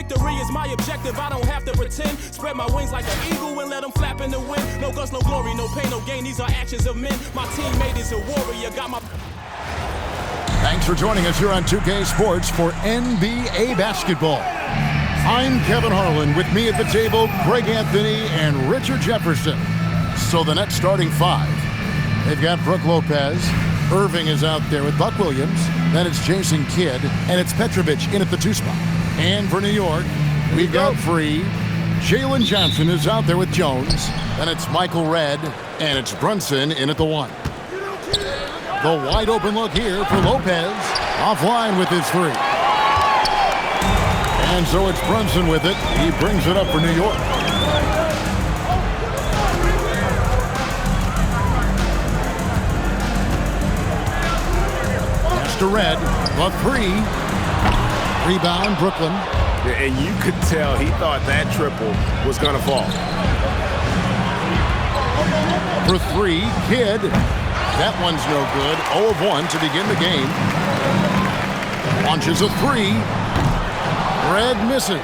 Victory is my objective, I don't have to pretend. Spread my wings like an eagle and let them flap in the wind. No guts, no glory, no pain, no gain, these are actions of men. My teammate is a warrior, got my... Thanks for joining us here on 2K Sports for NBA basketball. I'm Kevin Harlan. With me at the table, Greg Anthony and Richard Jefferson. So the Nets starting five. They've got Brook Lopez. Irving is out there with Buck Williams. Then it's Jason Kidd. And it's Petrovic in at the 2 spot. And for New York, we've got Free. Jalen Johnson is out there with Jones. Then it's Michael Redd. And it's Brunson in at the 1. The wide open look here for Lopez. Offline with his 3. And so it's Brunson with it. He brings it up for New York. Pass to Redd. The 3. Rebound, Brooklyn. And you could tell he thought that triple was going to fall. For 3, Kidd. That one's no good. 0 of 1 to begin the game. Launches a 3. Redd misses.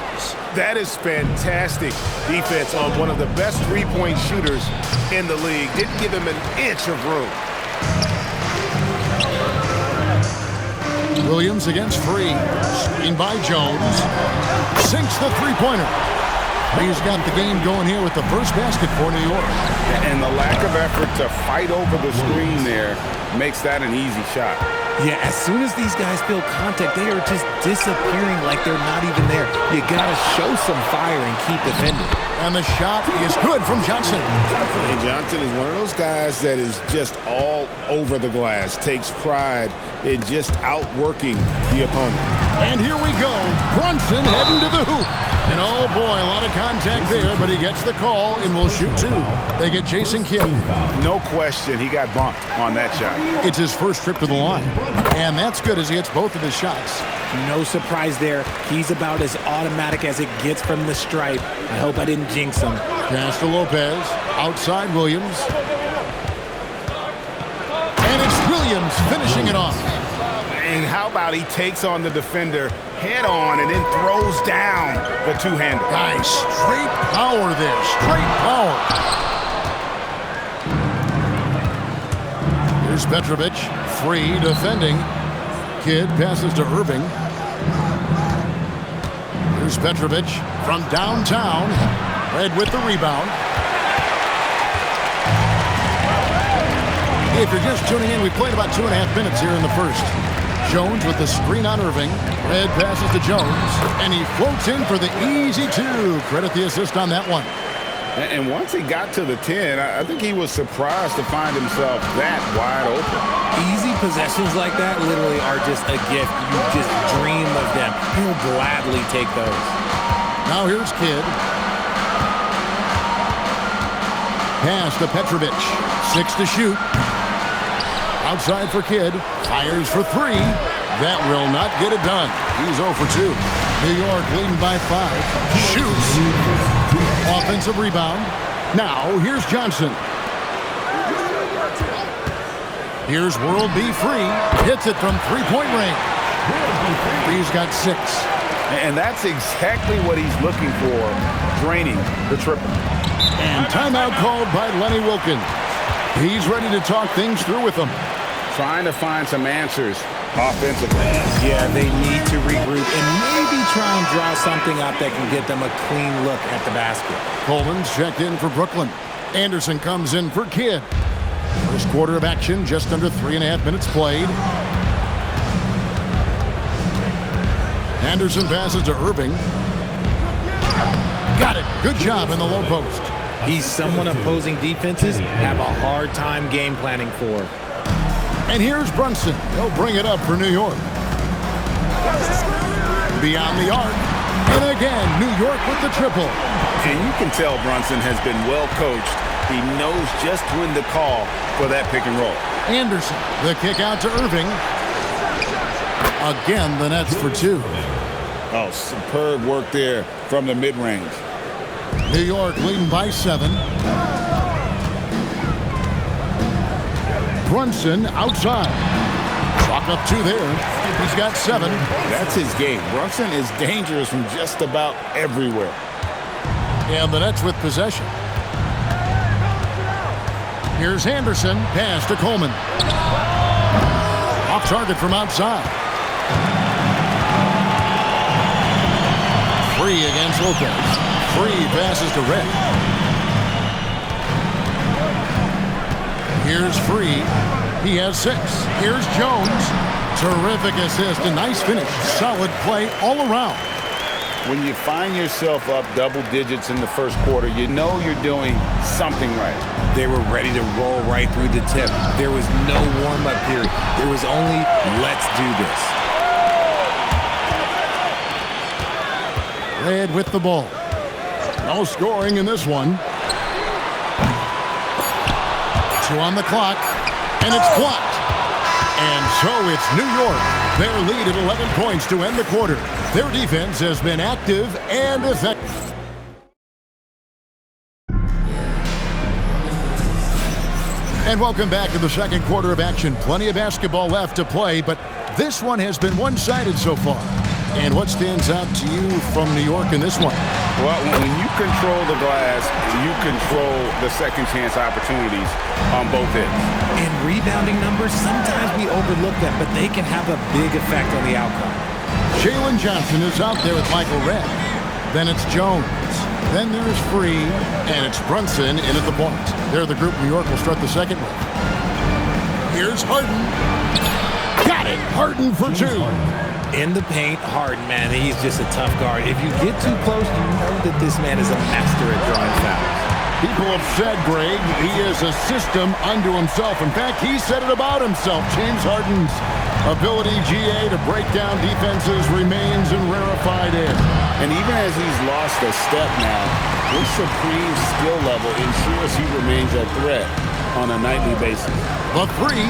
That is fantastic defense on one of the best three-point shooters in the league. Didn't give him an inch of room. Williams against Free. Screen by Jones. Sinks the three-pointer. He's got the game going here with the first basket for New York. And the lack of effort to fight over the screen there makes that an easy shot. Yeah, as soon as these guys feel contact, they are just disappearing like they're not even there. You gotta show some fire and keep defending. And the shot is good from Johnson. And Johnson is one of those guys that is just all over the glass, takes pride in just outworking the opponent. And here we go. Brunson heading to the hoop. And oh boy, a lot of contact there, but he gets the call and will shoot 2. They get Jason Kidd. No question, he got bumped on that shot. It's his first trip to the line. And that's good as he hits both of his shots. No surprise there. He's about as automatic as it gets from the stripe. I hope I didn't jinx him. Pass to Lopez. Outside Williams. And it's Williams finishing it off. And how about he takes on the defender head on and then throws down the two-hander. Nice. Straight power there. Straight power. Here's Petrovic. Free defending. Kidd passes to Irving. Here's Petrovic from downtown. Redd with the rebound. If you're just tuning in, we played about 2.5 minutes here in the first. Jones with the screen on Irving. Redd passes to Jones. And he floats in for the easy 2. Credit the assist on that one. And once he got to the 10, I think he was surprised to find himself that wide open. Easy possessions like that literally are just a gift. You just dream of them. He'll gladly take those. Now here's Kidd. Pass to Petrovic. 6 to shoot. Outside for Kidd. Fires for 3. That will not get it done. He's 0 for 2. New York leading by 5. Shoots. Offensive rebound. Now here's Johnson. Here's World B. Free. Hits it from 3-point range. Free's got 6. And that's exactly what he's looking for, draining the triple. And timeout called by Lenny Wilkins. He's ready to talk things through with them. Trying to find some answers offensively. Yeah, they need to regroup and maybe try and draw something up that can get them a clean look at the basket. Coleman's checked in for Brooklyn. Anderson comes in for Kidd. First quarter of action, just under 3.5 minutes played. Anderson passes to Irving. Got it. Good job in the low post. He's someone opposing defenses have a hard time game planning for. And here's Brunson. He'll bring it up for New York. Beyond the arc. And again, New York with the triple. And you can tell Brunson has been well coached. He knows just when to call for that pick and roll. Anderson, the kick out to Irving. Again, the Nets for 2. Oh, superb work there from the mid-range. New York leading by 7. Brunson outside. Chalk up 2 there. He's got 7. That's his game. Brunson is dangerous from just about everywhere. And the Nets with possession. Here's Anderson. Pass to Coleman. Off target from outside. Free against Lopez. Free passes to Red. Here's Free. He has 6. Here's Jones. Terrific assist. A nice finish. Solid play all around. When you find yourself up double digits in the first quarter, you know you're doing something right. They were ready to roll right through the tip. There was no warm-up period. There was only, let's do this. Red with the ball. No scoring in this one. 2 on the clock, and it's blocked. And so it's New York. Their lead at 11 points to end the quarter. Their defense has been active and effective. And welcome back to the second quarter of action. Plenty of basketball left to play, but this one has been one-sided so far. And what stands out to you from New York in this one? Well, when you control the glass, you control the second chance opportunities on both ends. And rebounding numbers, sometimes we overlook them, but they can have a big effect on the outcome. Jalen Johnson is out there with Michael Red. Then it's Jones. Then there's Free, and it's Brunson in at the point. They're the group New York will start the second with. Here's Harden. Got it! Harden for 2. In the paint, Harden, man, he's just a tough guard. If you get too close, you know that this man is a master at drawing fouls. People have said, Greg, he is a system unto himself. In fact, he said it about himself. James Harden's ability, GA, to break down defenses remains in rarefied air. And even as he's lost a step now, his supreme skill level ensures he remains a threat on a nightly basis. The 3,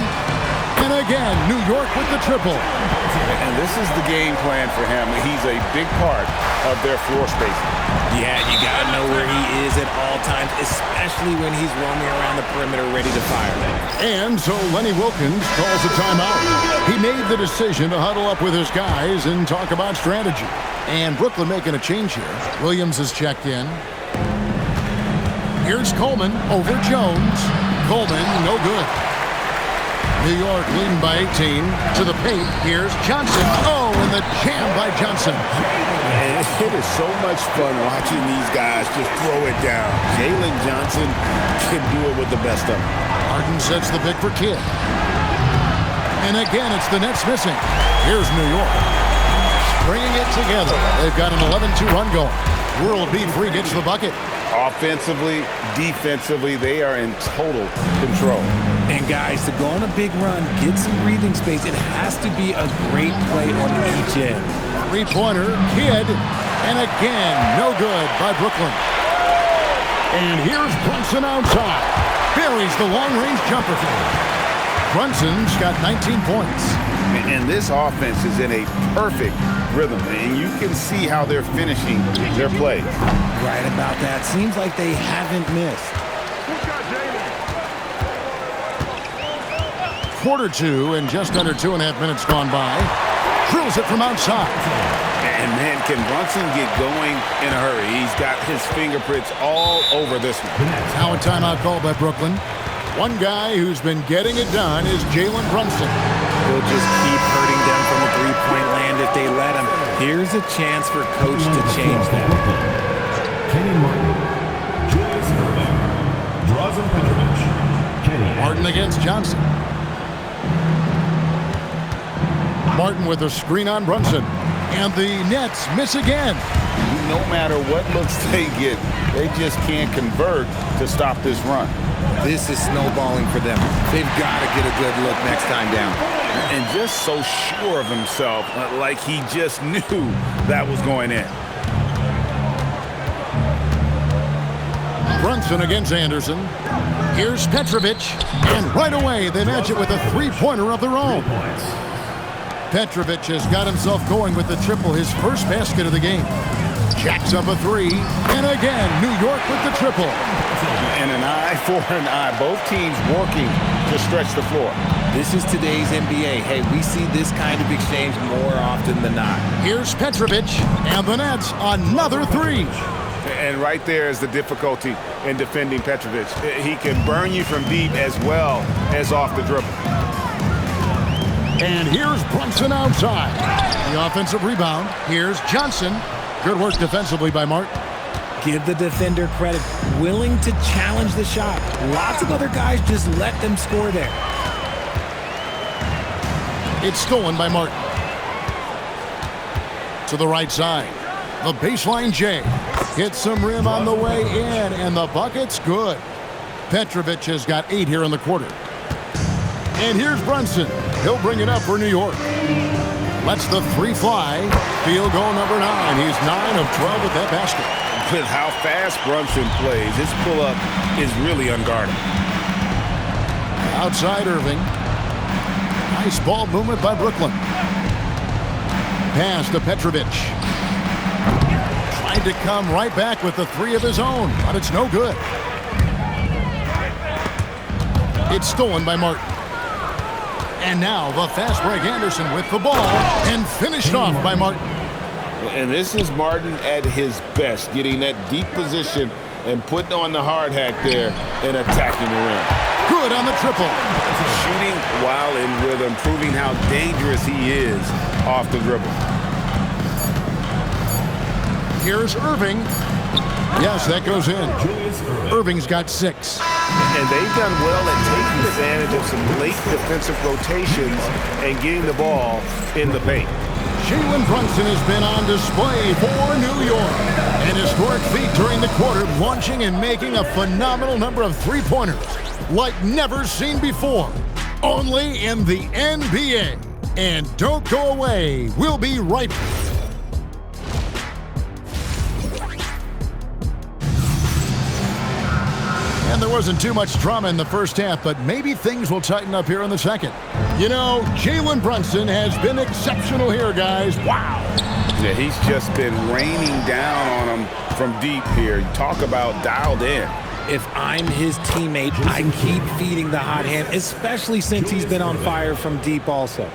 and again, New York with the triple. And this is the game plan for him. He's a big part of their floor spacing. Yeah, you got to know where he is at all times, especially when he's roaming around the perimeter ready to fire. And so Lenny Wilkins calls a timeout. He made the decision to huddle up with his guys and talk about strategy. And Brooklyn making a change here. Williams has checked in. Here's Coleman over Jones. Coleman, no good. New York leading by 18 to the paint. Here's Johnson. Oh, and the jam by Johnson. Man, it is so much fun watching these guys just throw it down. Jalen Johnson can do it with the best of them. Harden sets the pick for Kidd. And again, it's the Nets missing. Here's New York. Bringing it together. They've got an 11-2 run going. World Beat Free gets the bucket. Offensively, defensively, they are in total control. And guys, to go on a big run, get some breathing space, it has to be a great play on each end. 3-pointer, Kidd, and again, no good by Brooklyn. And here's Brunson outside. Buries the long-range jumper. Brunson's got 19 points. And this offense is in a perfect rhythm, and you can see how they're finishing their plays. Right about that. Seems like they haven't missed. Quarter 2 and just under 2.5 minutes gone by. Drills it from outside. And man, can Brunson get going in a hurry? He's got his fingerprints all over this one. Now a timeout call by Brooklyn. One guy who's been getting it done is Jalen Brunson. He'll just keep hurting them from the three-point land if they let him. Here's a chance for Coach to change that. Kenny Martin, Julius Erving, Drazen Petrovic, Kenny Martin against Johnson. Martin with a screen on Brunson. And the Nets miss again. No matter what looks they get, they just can't convert to stop this run. This is snowballing for them. They've got to get a good look next time down. And just so sure of himself, like he just knew that was going in. Brunson against Anderson. Here's Petrovic. And right away, they match it with a three-pointer of their own. Petrovic has got himself going with the triple, his first basket of the game. Jacks up a 3. And again, New York with the triple. And an eye for an eye. Both teams working to stretch the floor. This is today's NBA. Hey, we see this kind of exchange more often than not. Here's Petrovic, and the Nets another three. And right there is the difficulty in defending Petrovic. He can burn you from deep as well as off the dribble. And here's Brunson outside. The offensive rebound. Here's Johnson. Good work defensively by Martin. Give the defender credit. Willing to challenge the shot. Lots of other guys just let them score there. It's stolen by Martin. To the right side. The baseline J. Hits some rim on the way in, and the bucket's good. Petrovic has got 8 here in the quarter. And here's Brunson. He'll bring it up for New York. Lets the three fly. Field goal number 9. He's 9 of 12 with that basket. With how fast Brunson plays, his pull-up is really unguarded. Outside Irving. Nice ball movement by Brooklyn. Pass to Petrovic. Tried to come right back with the three of his own, but it's no good. It's stolen by Martin. And now the fast break Anderson with the ball and finished off by Martin. And this is Martin at his best, getting that deep position and putting on the hard hat there and attacking the rim. Good on the triple. Shooting while in rhythm, proving how dangerous he is off the dribble. Here's Irving. Yes, that goes in. Irving's got 6. And they've done well at taking advantage of some late defensive rotations and getting the ball in the paint. Jalen Brunson has been on display for New York. An historic feat during the quarter, launching and making a phenomenal number of three-pointers like never seen before. Only in the NBA. And don't go away. We'll be right back. And there wasn't too much drama in the first half, but maybe things will tighten up here in the second. You know, Jalen Brunson has been exceptional here, guys. Wow. Yeah, he's just been raining down on him from deep here. Talk about dialed in. If I'm his teammate, I keep feeding the hot hand, especially since he's been on fire from deep also.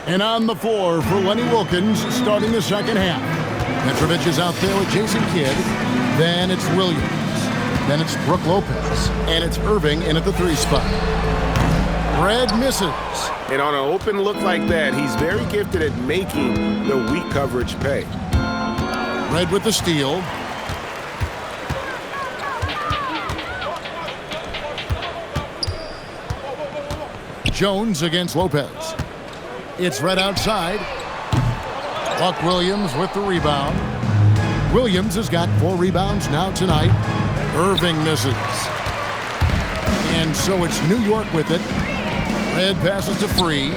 And on the floor for Lenny Wilkins starting the second half. Petrovic is out there with Jason Kidd. Then it's Williams. Then it's Brook Lopez. And it's Irving in at the 3 spot. Red misses. And on an open look like that, he's very gifted at making the weak coverage pay. Red with the steal. Jones against Lopez. It's Red outside. Buck Williams with the rebound. Williams has got 4 rebounds now tonight. Irving misses. And so it's New York with it. Red passes to Free.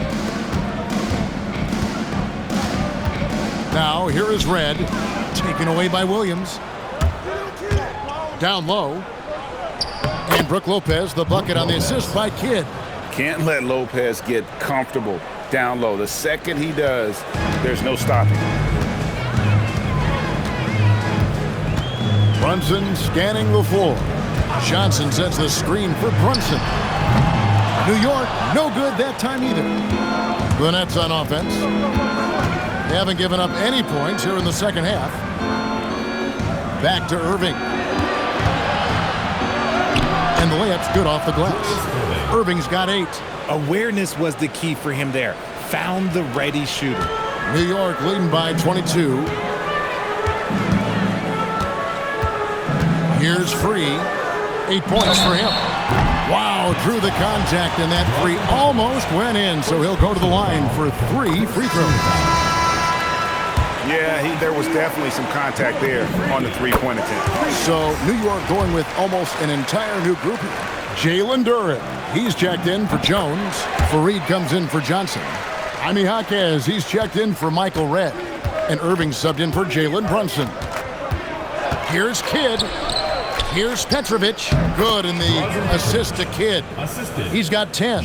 Now here is Red. Taken away by Williams. Down low. And Brook Lopez, the bucket on the assist by Kidd. Can't let Lopez get comfortable down low. The second he does, there's no stopping. Brunson scanning the floor. Johnson sets the screen for Brunson. New York, no good that time either. The Nets on offense. They haven't given up any points here in the second half. Back to Irving. And the layup's good off the glass. Irving's got 8. Awareness was the key for him there. Found the ready shooter. New York leading by 22. Here's Free. 8 points for him. Wow, drew the contact, and that 3 almost went in, so he'll go to the line for 3 free throws. Yeah, there was definitely some contact there on the three-point attempt. So New York going with almost an entire new group here. Jalen Duren, he's checked in for Jones. Fareed comes in for Johnson. Jaime Jaquez, he's checked in for Michael Red. And Irving subbed in for Jalen Brunson. Here's Kidd. Here's Petrovic. Good in the assist to Kidd. He's got 10.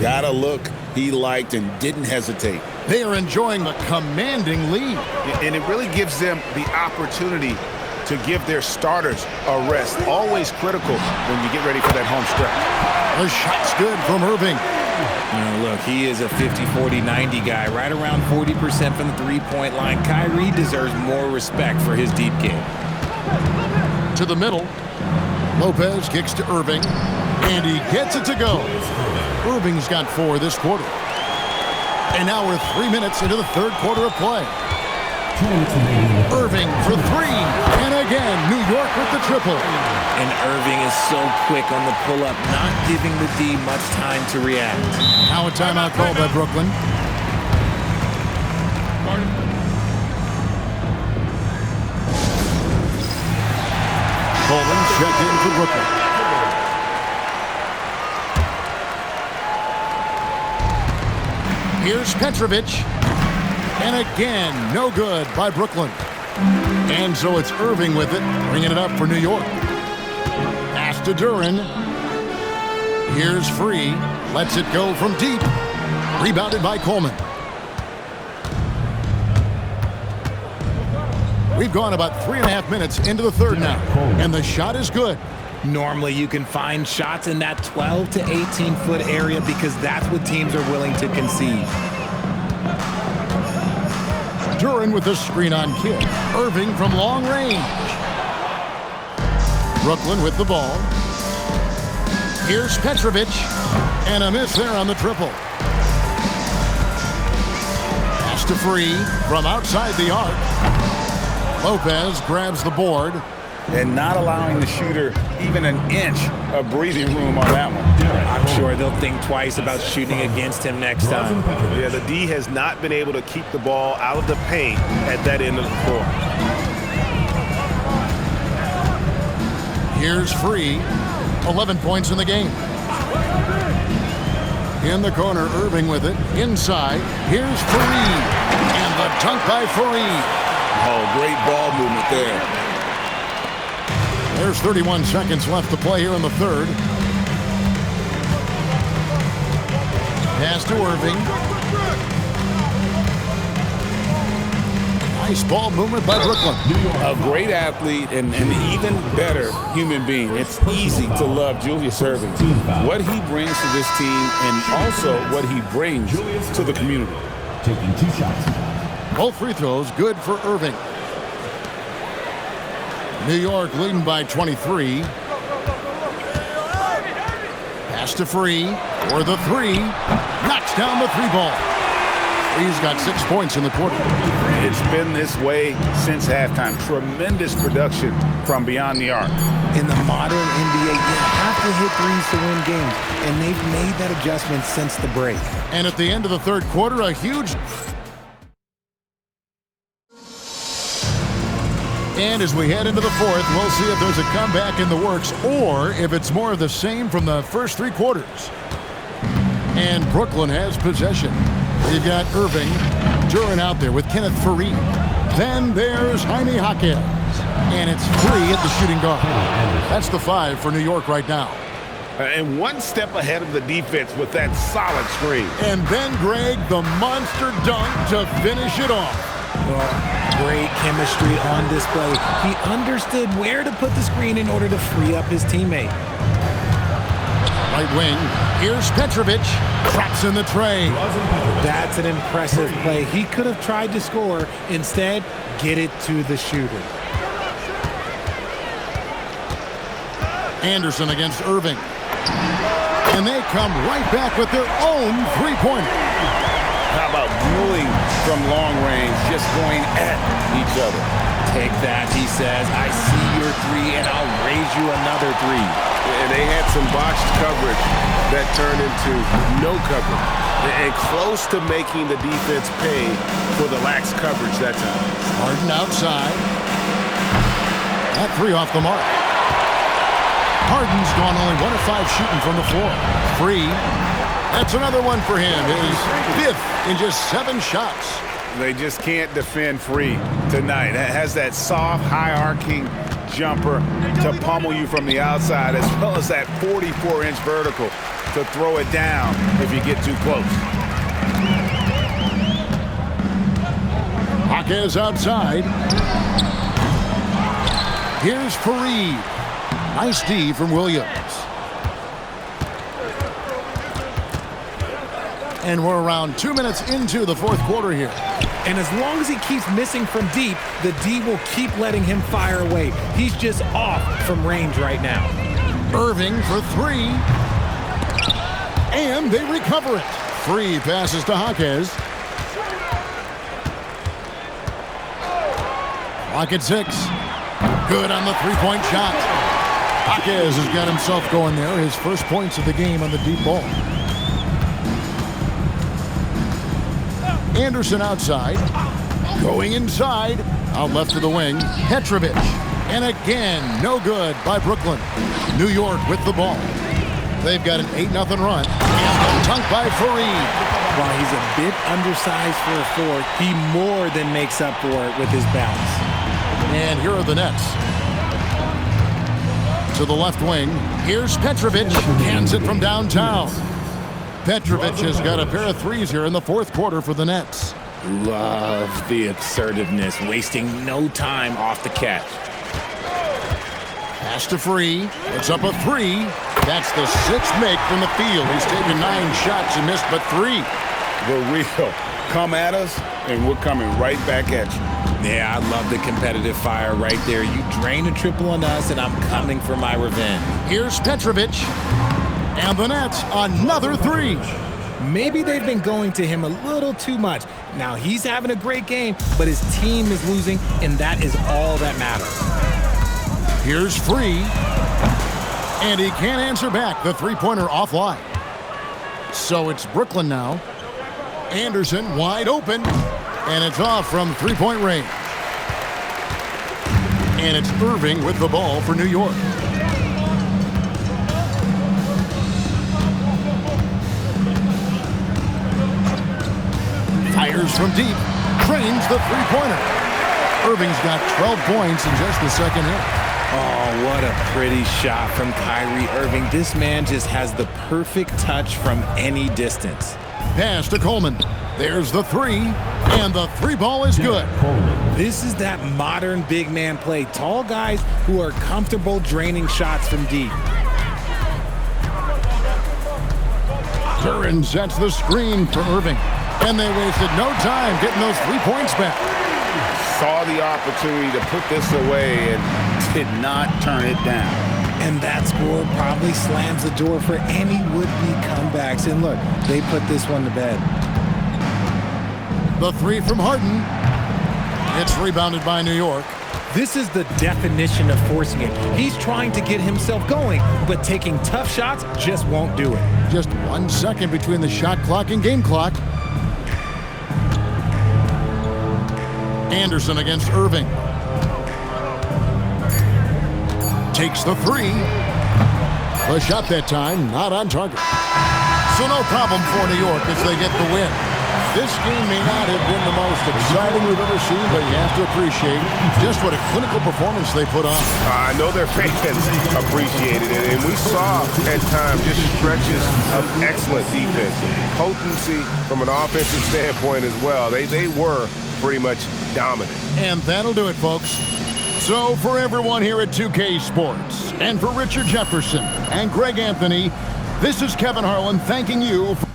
Got a look he liked and didn't hesitate. They are enjoying the commanding lead. And it really gives them the opportunity to give their starters a rest. Always critical when you get ready for that home stretch. The shot's good from Irving. Look, he is a 50-40-90 guy, right around 40% from the three-point line. Kyrie deserves more respect for his deep game. To the middle. Lopez kicks to Irving, and he gets it to go. Irving's got 4 this quarter. And now we're 3 minutes into the third quarter of play. Irving for 3, and again, New York with the triple. And Irving is so quick on the pull-up, not giving the D much time to react. Now a timeout called by Brooklyn. Coleman checked in for Brooklyn. Here's Petrovic. And again, no good by Brooklyn. And so it's Irving with it, bringing it up for New York. Pass to Duren. Here's Free. Lets it go from deep. Rebounded by Coleman. We've gone about 3.5 minutes into the third now. And the shot is good. Normally, you can find shots in that 12 to 18-foot area because that's what teams are willing to concede. Duren with the screen on kick. Irving from long range. Brooklyn with the ball. Here's Petrovic. And a miss there on the triple. Pass to Free from outside the arc. Lopez grabs the board. And not allowing the shooter even an inch of breathing room on that one. I'm sure they'll think twice about shooting against him next time. Yeah, the D has not been able to keep the ball out of the paint at that end of the floor. Here's Free. 11 points in the game. In the corner, Irving with it. Inside, here's Fareed. And the dunk by Fareed. Oh, great ball movement there. There's 31 seconds left to play here in the third. Pass to Irving. Nice ball movement by Brooklyn. A great athlete and an even better human being. It's easy to love Julius Irving. What he brings to this team and also what he brings to the community. Taking 2 shots. Both free throws good for Irving. New York leading by 23. Pass to Free for the 3. Knocks down the 3 ball. He's got 6 points in the quarter. It's been this way since halftime. Tremendous production from beyond the arc. In the modern NBA, you have to hit threes to win games, and they've made that adjustment since the break. And at the end of the third quarter, a huge... And as we head into the fourth, we'll see if there's a comeback in the works or if it's more of the same from the first 3 quarters. And Brooklyn has possession. We've got Irving, Duren out there with Kenneth Fareed. Then there's Jaime Jaquez. And it's Free at the shooting guard. That's the 5 for New York right now. And one step ahead of the defense with that solid screen. And then Greg, the monster dunk to finish it off. Well, great chemistry on display. He understood where to put the screen in order to free up his teammate. Right wing, here's Petrovic. Traps in the tray. That's an impressive play. He could have tried to score. Instead, get it to the shooter. Anderson against Irving. And they come right back with their own 3-pointer. How about dueling from long range, just going at each other? Take that, he says. I see your 3, and I'll raise you another 3. And they had some botched coverage that turned into no coverage. And close to making the defense pay for the lax coverage that time. Harden outside. That 3 off the mark. Harden's gone only 1 of 5 shooting from the floor. Free. That's another one for him. His 5th in just 7 shots. They just can't defend Free tonight. It has that soft, high-arcing jumper to pummel you from the outside, as well as that 44-inch vertical to throw it down if you get too close. Jaquez outside. Here's Fareed. Nice D from Williams. And we're around 2 minutes into the fourth quarter here. And as long as he keeps missing from deep, the D will keep letting him fire away. He's just off from range right now. Irving for three. And they recover it. Free passes to Jaquez. Clock at 6. Good on the three-point shot. Jaquez has got himself going there. His first points of the game on the deep ball. Anderson outside. Going inside. Out left of the wing. Petrovic. And again, no good by Brooklyn. New York with the ball. They've got an 8-0 run. And dunked by Fareed. While he's a bit undersized for a four, he more than makes up for it with his bounce. And here are the Nets. To the left wing. Here's Petrovic. Hands it from downtown. Petrovic has got a pair of threes here in the fourth quarter for the Nets. Love the assertiveness, wasting no time off the catch. Pass to Free. It's up a three. That's the sixth make from the field. He's taken 9 shots and missed but 3. The real. Come at us, and we're coming right back at you. Yeah, I love the competitive fire right there. You drain a triple on us, and I'm coming for my revenge. Here's Petrovic. And the Nets, another 3. Maybe they've been going to him a little too much. Now, he's having a great game, but his team is losing, and that is all that matters. Here's Free. And he can't answer back. The three-pointer offline. So it's Brooklyn now. Anderson wide open. And it's off from three-point range. And it's Irving with the ball for New York. Fires from deep. Trains the three-pointer. Irving's got 12 points in just the second half. Oh, what a pretty shot from Kyrie Irving. This man just has the perfect touch from any distance. Pass to Coleman. There's the three, and the three ball is good. This is that modern big man play. Tall guys who are comfortable draining shots from deep. Curran sets the screen for Irving, and they wasted no time getting those 3 points back. Saw the opportunity to put this away and did not turn it down. And that score probably slams the door for any would-be comebacks. And look, they put this one to bed. The three from Harden. It's rebounded by New York. This is the definition of forcing it. He's trying to get himself going, but taking tough shots just won't do it. Just 1 second between the shot clock and game clock. Anderson against Irving. Takes the three. The shot that time, not on target. So no problem for New York as they get the win. This game may not have been the most exciting we've ever seen, but you have to appreciate just what a clinical performance they put on. I know their fans appreciated it, and we saw at times just stretches of excellent defense. Potency from an offensive standpoint as well. They were pretty much dominant. And that'll do it, folks. So for everyone here at 2K Sports, and for Richard Jefferson and Greg Anthony, this is Kevin Harlan thanking you for